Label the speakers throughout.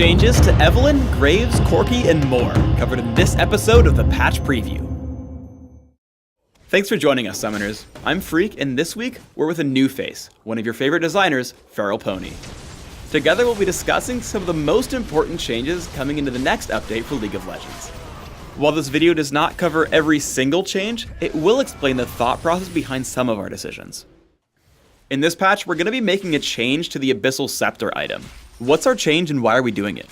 Speaker 1: Changes to Evelynn, Graves, Corki, and more, covered in this episode of the Patch Preview. Thanks for joining us, Summoners. I'm Freak, and this week, we're with a new face, one of your favorite designers, Feral Pony. Together, we'll be discussing some of the most important changes coming into the next update for League of Legends. While this video does not cover every single change, it will explain the thought process behind some of our decisions. In this patch, we're going to be making a change to the Abyssal Scepter item. What's our change and why are we doing it?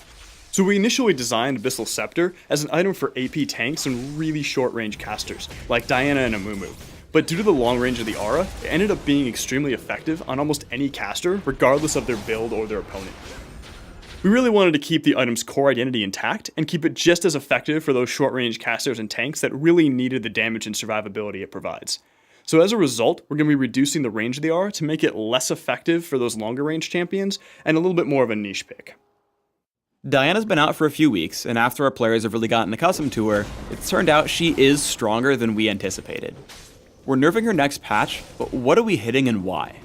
Speaker 2: So we initially designed Abyssal Scepter as an item for AP tanks and really short-range casters, like Diana and Amumu. But due to the long range of the aura, it ended up being extremely effective on almost any caster, regardless of their build or their opponent. We really wanted to keep the item's core identity intact, and keep it just as effective for those short-range casters and tanks that really needed the damage and survivability it provides. So as a result, we're going to be reducing the range of the aura to make it less effective for those longer range champions, and a little bit more of a niche pick.
Speaker 1: Diana's been out for a few weeks, and after our players have really gotten accustomed to her, it's turned out she is stronger than we anticipated. We're nerfing her next patch, but what are we hitting and why?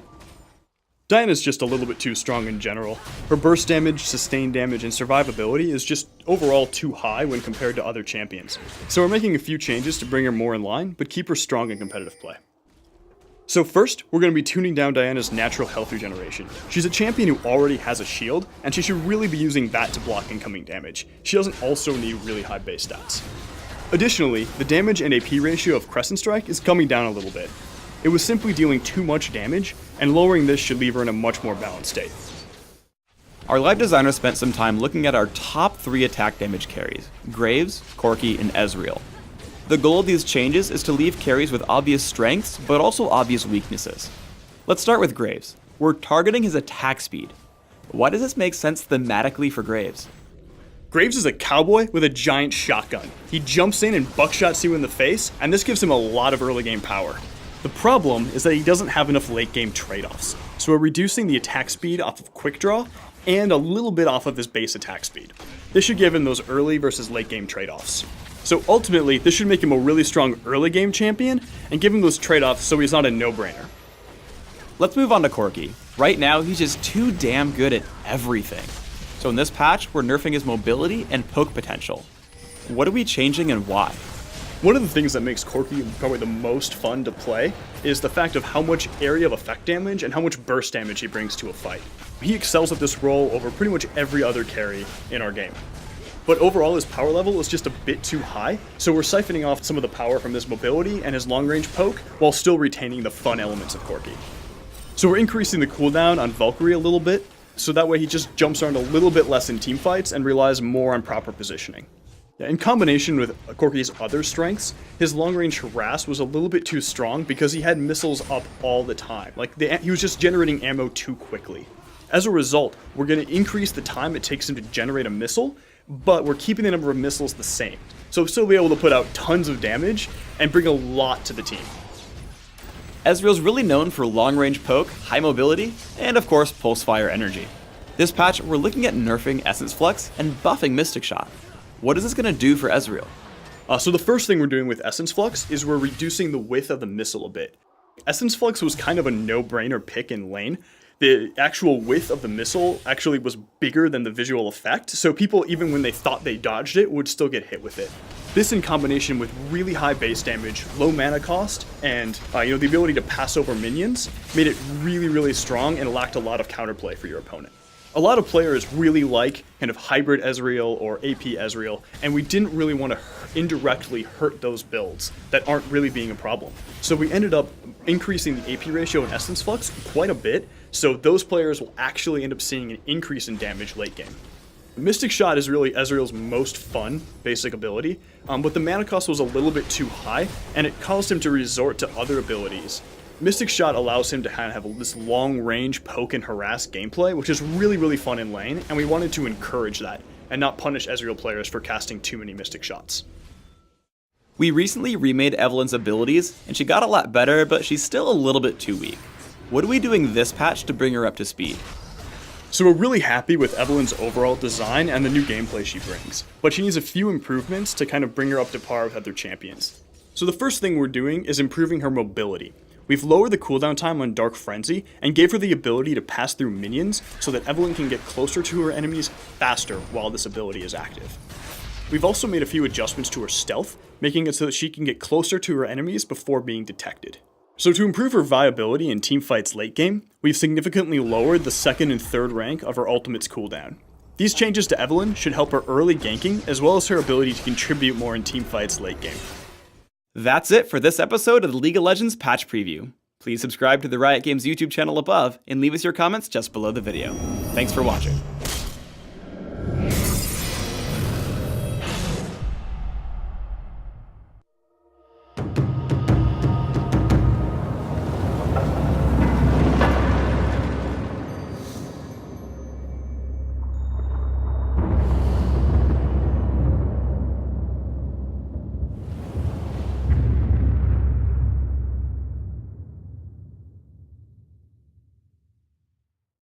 Speaker 2: Diana's just a little bit too strong in general. Her burst damage, sustained damage, and survivability is just overall too high when compared to other champions. So we're making a few changes to bring her more in line, but keep her strong in competitive play. So first, we're going to be tuning down Diana's natural health regeneration. She's a champion who already has a shield, and she should really be using that to block incoming damage. She doesn't also need really high base stats. Additionally, the damage and AP ratio of Crescent Strike is coming down a little bit. It was simply dealing too much damage, and lowering this should leave her in a much more balanced state.
Speaker 1: Our live designer spent some time looking at our top 3 attack damage carries, Graves, Corki, and Ezreal. The goal of these changes is to leave carries with obvious strengths, but also obvious weaknesses. Let's start with Graves. We're targeting his attack speed. Why does this make sense thematically for Graves?
Speaker 2: Graves is a cowboy with a giant shotgun. He jumps in and buckshots you in the face, and this gives him a lot of early game power. The problem is that he doesn't have enough late game trade-offs, so we're reducing the attack speed off of quick draw, and a little bit off of his base attack speed. This should give him those early versus late game trade-offs. So ultimately, this should make him a really strong early game champion, and give him those trade-offs so he's not a no-brainer.
Speaker 1: Let's move on to Corki. Right now, he's just too damn good at everything. So in this patch, we're nerfing his mobility and poke potential. What are we changing and why?
Speaker 2: One of the things that makes Corki probably the most fun to play is the fact of how much area of effect damage and how much burst damage he brings to a fight. He excels at this role over pretty much every other carry in our game. But overall, his power level is just a bit too high, so we're siphoning off some of the power from his mobility and his long-range poke, while still retaining the fun elements of Corki. So we're increasing the cooldown on Valkyrie a little bit, so that way he just jumps around a little bit less in teamfights and relies more on proper positioning. In combination with Corki's other strengths, his long-range harass was a little bit too strong because he had missiles up all the time. He was just generating ammo too quickly. As a result, we're going to increase the time it takes him to generate a missile, but we're keeping the number of missiles the same. So he'll still be able to put out tons of damage and bring a lot to the team.
Speaker 1: Ezreal's really known for long-range poke, high mobility, and of course, pulse fire energy. This patch, we're looking at nerfing Essence Flux and buffing Mystic Shot. What is this going to do for Ezreal?
Speaker 2: So the first thing we're doing with Essence Flux is we're reducing the width of the missile a bit. Essence Flux was kind of a no-brainer pick in lane. The actual width of the missile actually was bigger than the visual effect, so people, even when they thought they dodged it, would still get hit with it. This in combination with really high base damage, low mana cost, and the ability to pass over minions, made it really, really strong and lacked a lot of counterplay for your opponent. A lot of players really like kind of hybrid Ezreal or AP Ezreal, and we didn't really want to indirectly hurt those builds that aren't really being a problem. So we ended up increasing the AP ratio in Essence Flux quite a bit, so those players will actually end up seeing an increase in damage late game. Mystic Shot is really Ezreal's most fun basic ability, but the mana cost was a little bit too high, and it caused him to resort to other abilities. Mystic Shot allows him to kind of have this long-range poke and harass gameplay, which is really, really fun in lane, and we wanted to encourage that, and not punish Ezreal players for casting too many Mystic Shots.
Speaker 1: We recently remade Evelynn's abilities, and she got a lot better, but she's still a little bit too weak. What are we doing this patch to bring her up to speed?
Speaker 2: So we're really happy with Evelynn's overall design and the new gameplay she brings, but she needs a few improvements to kind of bring her up to par with other champions. So the first thing we're doing is improving her mobility. We've lowered the cooldown time on Dark Frenzy and gave her the ability to pass through minions so that Evelynn can get closer to her enemies faster while this ability is active. We've also made a few adjustments to her stealth, making it so that she can get closer to her enemies before being detected. So to improve her viability in teamfights late game, we've significantly lowered the second and third rank of her ultimate's cooldown. These changes to Evelynn should help her early ganking as well as her ability to contribute more in teamfights late game.
Speaker 1: That's it for this episode of the League of Legends Patch Preview. Please subscribe to the Riot Games YouTube channel above and leave us your comments just below the video. Thanks for watching.